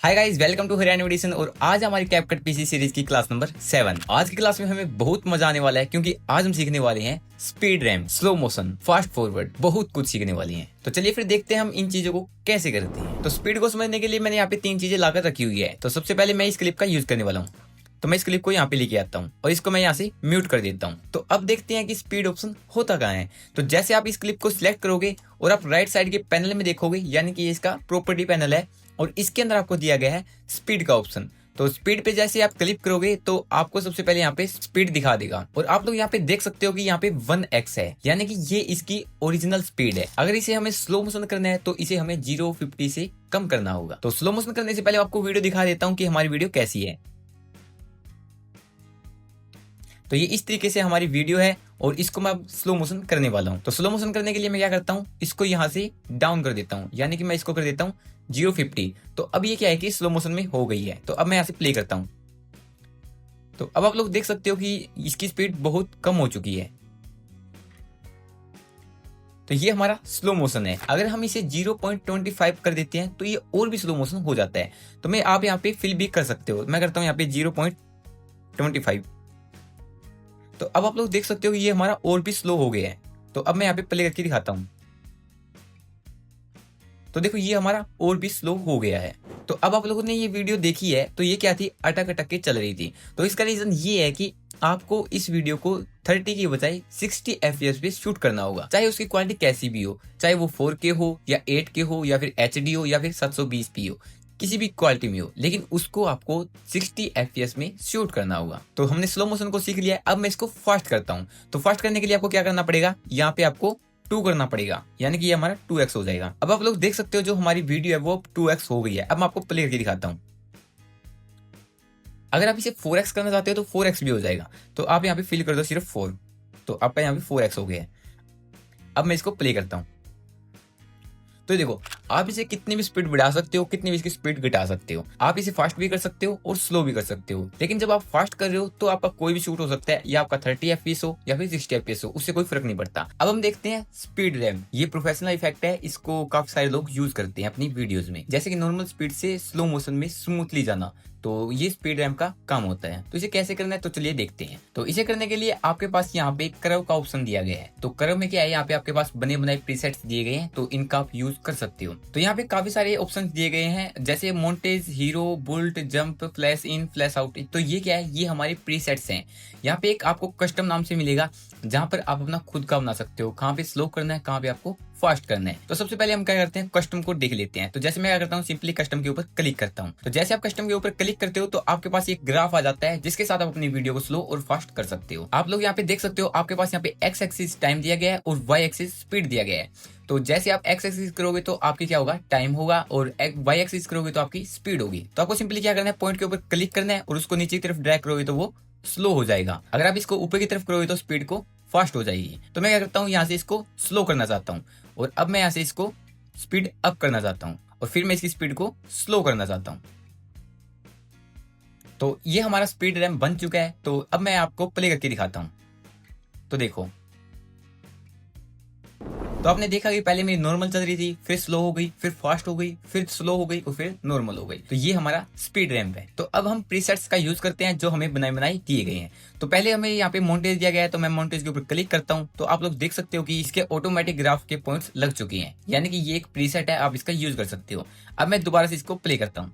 Hi guys, welcome to Haryana edition. और आज हमारी कैपकट पीसी सीरीज की क्लास नंबर 7। आज की क्लास में हमें बहुत मजा आने वाला है क्योंकि आज हम सीखने वाले हैं speed RAM, slow motion, fast forward, बहुत कुछ सीखने वाली हैं। तो चलिए फिर देखते हैं हम इन चीजों को कैसे करते हैं। तो स्पीड को समझने के लिए मैंने यहाँ पे 3 चीजें लाकर रखी हुई है। तो सबसे पहले मैं इस क्लिप का यूज करने वाला हूँ। तो मैं इस क्लिप को यहाँ पे लेके आता हूँ और इसको मैं यहाँ से म्यूट कर देता हूँ। तो अब देखते हैं कि स्पीड ऑप्शन होता कहाँ है। तो जैसे आप इस क्लिप को सिलेक्ट करोगे और आप राइट साइड के पैनल में देखोगे, यानी कि इसका प्रॉपर्टी पैनल है और इसके अंदर आपको दिया गया है स्पीड का ऑप्शन। तो स्पीड पे जैसे आप क्लिक करोगे तो आपको सबसे पहले यहाँ पे स्पीड दिखा देगा और आप लोग यहाँ पे देख सकते हो कि यहाँ पे 1x है, यानी कि ये इसकी ओरिजिनल स्पीड है। अगर इसे हमें स्लो मोशन करना है तो इसे हमें 050 से कम करना होगा। तो स्लो मोशन करने से पहले आपको वीडियो दिखा देता हूँ कि हमारी वीडियो कैसी है। तो ये इस तरीके से हमारी वीडियो है और इसको मैं अब स्लो मोशन करने वाला हूँ। तो स्लो मोशन करने के लिए मैं क्या करता हूँ, इसको यहाँ से डाउन कर देता हूँ, यानी कि मैं इसको कर देता हूँ 050। तो अब ये क्या है कि स्लो मोशन में हो गई है। तो अब मैं यहाँ से प्ले करता हूँ। तो अब आप लोग देख सकते हो कि इसकी स्पीड बहुत कम हो चुकी है। तो ये हमारा स्लो मोशन है। अगर हम इसे 0.25 कर देते हैं तो ये और भी स्लो मोशन हो जाता है। तो मैं आप यहाँ पे फिल भी कर सकते हो। मैं करता हूँ यहाँ पे 0.25। तो अब आप लोग देख सकते हो कि ये हमारा और भी स्लो हो गया है। तो अब मैं यहाँ पे प्ले करके दिखाता हूँ। तो देखो ये हमारा और भी स्लो हो गया है। तो अब आप लोगों ने ये वीडियो देखी है तो ये क्या थी, अटक अटक के चल रही थी। तो इसका रीजन ये है कि आपको इस वीडियो को 30 की बजाय 60 FPS पे शूट करना होगा, चाहे उसकी क्वालिटी कैसी भी हो, चाहे वो 4K हो या 8K हो या फिर HD हो या फिर 720p हो, किसी भी क्वालिटी में हो, लेकिन उसको आपको 60 FPS में शूट करना होगा। तो हमने स्लो मोशन को सीख लिया है। अब मैं इसको फास्ट करता हूँ। तो फास्ट करने के लिए आपको क्या करना पड़ेगा, यहाँ पे आपको 2 करना पड़ेगा, यानी कि ये हमारा 2x हो जाएगा। अब आप लोग देख सकते हो जो हमारी वीडियो है वो 2x हो गई है। अब मैं आपको प्ले करके दिखाता हूँ। अगर आप इसे 4x करना चाहते हो तो 4x भी हो जाएगा। तो आप यहाँ पे फिल कर दो सिर्फ 4। तो आपका यहाँ पे 4x हो गया है। अब मैं इसको प्ले करता हूँ। तो देखो, आप इसे कितनी भी स्पीड बढ़ा सकते हो, कितनी भी इसकी स्पीड घटा सकते हो। आप इसे फास्ट भी कर सकते हो और स्लो भी कर सकते हो। लेकिन जब आप फास्ट कर रहे हो तो आपका कोई भी शूट हो सकता है, या आपका 30 FPS हो या फिर 60 FPS हो, उससे कोई फर्क नहीं पड़ता। अब हम देखते हैं स्पीड रैम। ये प्रोफेशनल इफेक्ट है, इसको काफी सारे लोग यूज करते हैं अपनी वीडियोज में, जैसे कि नॉर्मल स्पीड से स्लो मोशन में स्मूथली जाना। तो ये स्पीड रैम का काम होता है। तो इसे कैसे करना है तो चलिए देखते हैं। तो इसे करने के लिए आपके पास यहाँ पे कर्व का ऑप्शन दिया गया है। तो कर्व में क्या है, यहाँ पे आपके पास बने बनाए प्रीसेट्स दिए गए हैं, तो इनका आप यूज कर सकते हो। तो यहाँ पे काफी सारे ऑप्शन दिए गए हैं, जैसे मोन्टेज, हीरो, बुल्ट, jump, flash in, flash out. तो ये क्या है, ये हमारे प्रीसेट्स हैं। यहाँ पे एक आपको कस्टम नाम से मिलेगा, जहां पर आप अपना खुद का बना सकते हो, कहाँ पे स्लो करना है, कहाँ पे आपको फास्ट करना है। तो सबसे पहले हम क्या करते हैं, कस्टम को देख लेते हैं। तो जैसे मैं क्या करता हूँ, सिंपली कस्टम के ऊपर क्लिक करता हूँ। तो जैसे आप कस्टम के ऊपर क्लिक करते हो तो आपके पास एक ग्राफ आ जाता है, जिसके साथ आप अपनी वीडियो को स्लो और फास्ट कर सकते हो। आप लोग यहाँ पे देख सकते हो, आपके पास यहाँ पे एक्स एक्सिस टाइम दिया गया है और वाई एक्सिस स्पीड दिया गया है। तो जैसे आप एक्स एक्सिस करोगे तो आपकी क्या होगा, टाइम होगा, और वाई एक्सिस करोगे तो आपकी स्पीड होगी। तो आपको सिंपली क्या करना है, पॉइंट के ऊपर क्लिक करना है और उसको नीचे की तरफ ड्रैग करोगे तो वो स्लो हो जाएगा। अगर आप इसको ऊपर की तरफ करोगे तो स्पीड को फास्ट हो जाएगी। तो मैं क्या करता हूँ, यहाँ से इसको स्लो करना चाहता हूँ और अब मैं यहाँ से इसको स्पीड अप करना चाहता हूँ और फिर मैं इसकी स्पीड को स्लो करना चाहता हूँ। तो ये हमारा स्पीड रैम बन चुका है। तो अब मैं आपको प्ले करके दिखाता हूँ। तो देखो, तो आपने देखा कि पहले मेरी नॉर्मल चल रही थी, फिर स्लो हो गई, फिर फास्ट हो गई, फिर स्लो हो गई और फिर नॉर्मल हो गई। तो ये हमारा स्पीड रैम्प है। तो अब हम प्रीसेट्स का यूज करते हैं जो हमें बनाए बनाए दिए गए हैं। तो पहले हमें यहाँ पे मॉन्टेज दिया गया है, तो मैं मॉन्टेज के ऊपर क्लिक करता हूँ। तो आप लोग देख सकते हो कि इसके ऑटोमेटिक ग्राफ के पॉइंट्स लग चुके हैं, यानी कि ये एक प्रीसेट है, आप इसका यूज कर सकते हो। अब मैं दोबारा से इसको प्ले करता हूँ।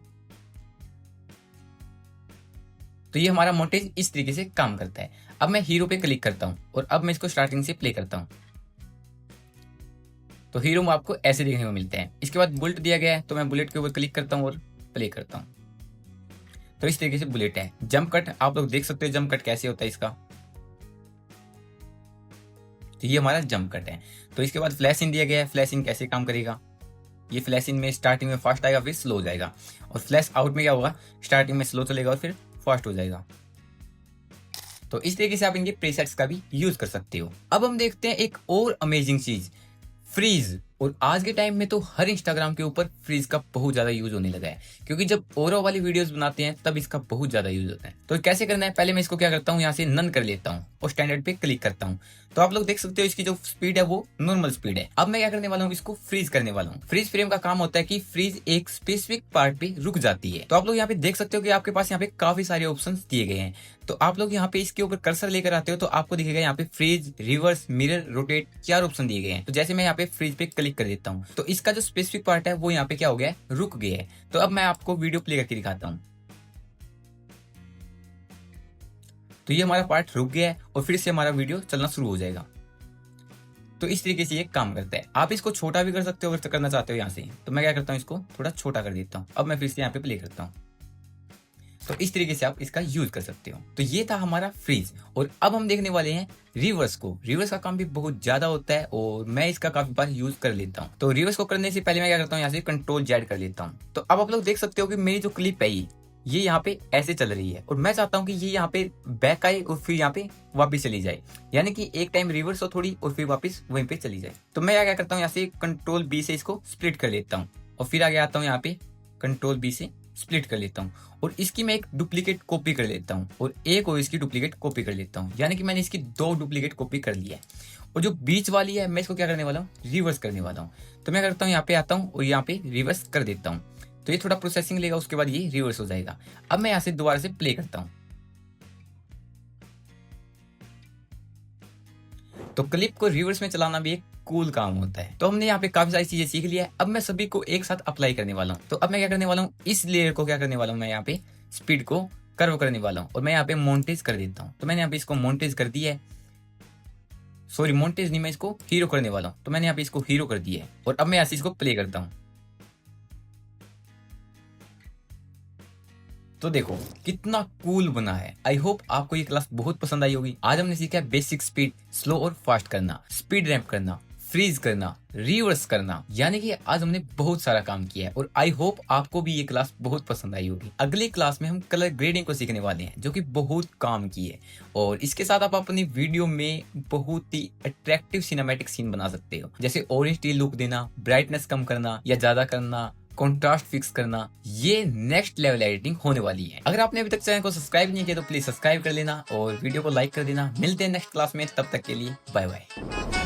तो ये हमारा मॉन्टेज इस तरीके से काम करता है। अब मैं हीरो पे क्लिक करता हूँ और अब मैं इसको स्टार्टिंग से प्ले करता हूँ। तो हीरो में आपको ऐसे देखने को मिलते हैं। इसके बाद बुलेट दिया गया है, तो मैं बुलेट के ऊपर क्लिक करता हूँ और प्ले करता हूँ। तो इस तरीके से बुलेट है। जंप कट आप लोग देख सकते हो, जंप कट कैसे होता है इसका। तो ये हमारा जंप कट है। तो इसके बाद फ्लैश इन दिया गया है। फ्लैश इन कैसे काम करेगा, ये फ्लैश इन में स्टार्टिंग में फास्ट आएगा, फिर स्लो हो जाएगा। और फ्लैश आउट में क्या होगा, स्टार्टिंग में स्लो चलेगा और फिर फास्ट हो जाएगा। तो इस तरीके से आप इनके प्रीसेट्स का भी यूज कर सकते हो। अब हम देखते हैं एक और अमेजिंग चीज, फ्रीज। और आज के टाइम में तो हर इंस्टाग्राम के ऊपर फ्रीज का बहुत ज्यादा यूज होने लगा है, क्योंकि जब ओरो वाली वीडियोस बनाते हैं तब इसका बहुत ज्यादा यूज होता है। तो कैसे करना है, पहले मैं इसको क्या करता हूँ, यहाँ से नन कर लेता हूँ और स्टैंडर्ड पे क्लिक करता हूँ। तो आप लोग देख सकते हो इसकी जो स्पीड है वो नॉर्मल स्पीड है। अब मैं क्या करने वाला हूँ, इसको फ्रीज करने वाला हूँ। फ्रीज फ्रेम का काम होता है कि फ्रीज एक स्पेसिफिक पार्ट पे रुक जाती है। तो आप लोग यहाँ पे देख सकते हो कि आपके पास यहाँ पे काफी सारे ऑप्शन दिए गए हैं। तो आप लोग यहाँ पे इसके ऊपर कर्सर लेकर आते हो तो आपको दिखेगा यहाँ पे freeze, reverse, mirror, rotate, 4 option दिए गए हैं। तो जैसे मैं यहाँ पे फ्रीज पे क्लिक कर देता हूँ तो इसका जो स्पेसिफिक पार्ट है वो यहाँ पे क्या हो गया है, रुक गया है। तो अब मैं आपको वीडियो प्ले करके दिखाता हूँ। तो ये हमारा पार्ट रुक गया है और फिर से हमारा वीडियो चलना शुरू हो जाएगा। तो इस तरीके से ये काम करता है। आप इसको छोटा भी कर सकते हो अगर करना चाहते हो यहाँ से। तो मैं क्या करता हूँ, इसको थोड़ा छोटा कर देता हूँ। अब मैं फिर से यहाँ पे प्ले करता हूँ। तो इस तरीके से आप इसका यूज कर सकते हो। तो ये था हमारा फ्रीज। और अब हम देखने वाले हैं रिवर्स को। रिवर्स का काम भी बहुत ज्यादा होता है और मैं इसका काफी बार यूज कर लेता हूँ। तो रिवर्स को करने से पहले मैं क्या करता हूँ, यहाँ से कंट्रोल जेड कर लेता हूँ। तो अब आप लोग देख सकते हो कि मेरी जो क्लिप है ये यहाँ पे ऐसे चल रही है और मैं चाहता हूँ कि ये यहाँ पे बैक आए और फिर यहाँ पे वापस चली जाए, यानी कि एक टाइम रिवर्स हो थोड़ी और फिर वापस वहीं पे चली जाए। तो मैं क्या करता हूँ, यहाँ से कंट्रोल बी से इसको स्प्लिट कर लेता हूँ और फिर आगे आता हूँ, यहाँ पे कंट्रोल बी से स्प्लिट कर लेता हूँ और इसकी मैं एक डुप्लीकेट कॉपी कर लेता हूँ और एक और इसकी डुप्लीकेट कॉपी कर लेता हूँ, यानी कि मैंने इसकी 2 डुप्लीकेट कॉपी कर लिया है। और जो बीच वाली है मैं इसको क्या करने वाला हूँ, रिवर्स करने वाला हूँ। तो मैं करता हूँ, यहाँ पे आता हूँ और यहाँ पे रिवर्स कर देता हूँ। तो ये थोड़ा प्रोसेसिंग लेगा, उसके बाद ये रिवर्स हो जाएगा। अब मैं यहाँ से दोबारा से प्ले करता हूँ। तो क्लिप को रिवर्स में चलाना भी एक कूल काम होता है। तो हमने यहाँ पे काफी सारी चीजें सीख लिया है। अब मैं सभी को एक साथ अप्लाई करने वाला हूँ। तो अब मैं क्या करने वाला हूँ, इस लेयर को क्या करने वाला हूँ, मैं यहाँ पे स्पीड को कर्व करने वाला हूँ और मैं यहाँ पे मोन्टेज कर देता हूँ। तो मैंने यहाँ पे इसको मोन्टेज कर दिया है, सॉरी मोन्टेज नहीं, मैं इसको हीरो करने वाला हूँ। तो मैंने यहाँ पे इसको हीरो कर दिया है और अब मैं यहाँ से इसको प्ले करता हूँ। तो देखो कितना कूल बना है। आई होप आपको ये क्लास बहुत पसंद आई होगी। आज हमने सीखा है बेसिक स्पीड, स्लो और फास्ट करना, स्पीड रैंप करना, फ्रीज करना, रिवर्स करना, यानी कि आज हमने बहुत सारा काम किया है और आई होप आपको भी ये क्लास बहुत पसंद आई होगी। अगली क्लास में हम कलर ग्रेडिंग को सीखने वाले हैं, जो कि बहुत काम की है और इसके साथ आप अपनी वीडियो में बहुत ही अट्रैक्टिव सिनेमैटिक सीन बना सकते हो, जैसे ऑरेंज टी लुक देना, ब्राइटनेस कम करना या ज्यादा करना, कॉन्ट्रास्ट फिक्स करना। ये नेक्स्ट लेवल एडिटिंग होने वाली है। अगर आपने अभी तक चैनल को सब्सक्राइब नहीं किया तो प्लीज सब्सक्राइब कर लेना और वीडियो को लाइक कर देना। मिलते हैं नेक्स्ट क्लास में, तब तक के लिए बाय बाय।